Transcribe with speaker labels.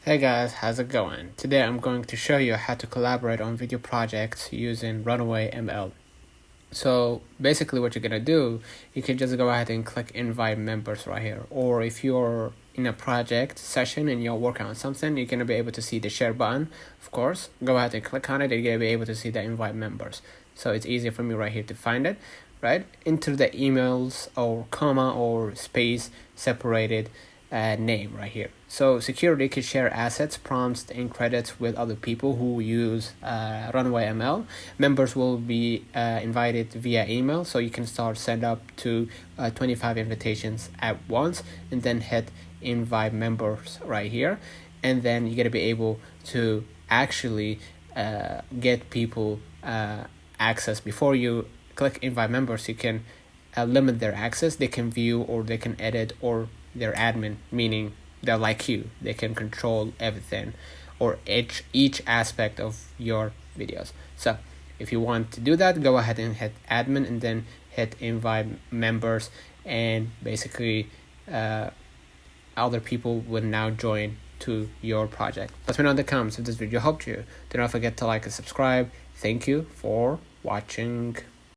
Speaker 1: Hey guys, how's it going? Today I'm going to show you how to collaborate on video projects using Runway ML. So basically what you're gonna do, you can just go ahead and click invite members right here. Or if you're in a project session and you're working on something, you're gonna be able to see the share button, of course. Go ahead and click on it and you're gonna be able to see the invite members. So it's easier for me right here to find it, right? Enter the emails or comma or space separated name right here. So security can share assets, prompts, and credits with other people who use Runway ML. Members will be invited via email, so you can send up to 25 invitations at once, and then hit invite members right here, and then you're gonna be able to actually get people access. Before you click invite members, you can limit their access. They can view or they can edit, or they're admin, meaning they're like you. They can control everything or each aspect of your videos. So if you want to do that, go ahead and hit admin and then hit invite members, and basically other people will now join to your project. Let me know in the comments if this video helped you. Do not forget to like and subscribe. Thank you for watching.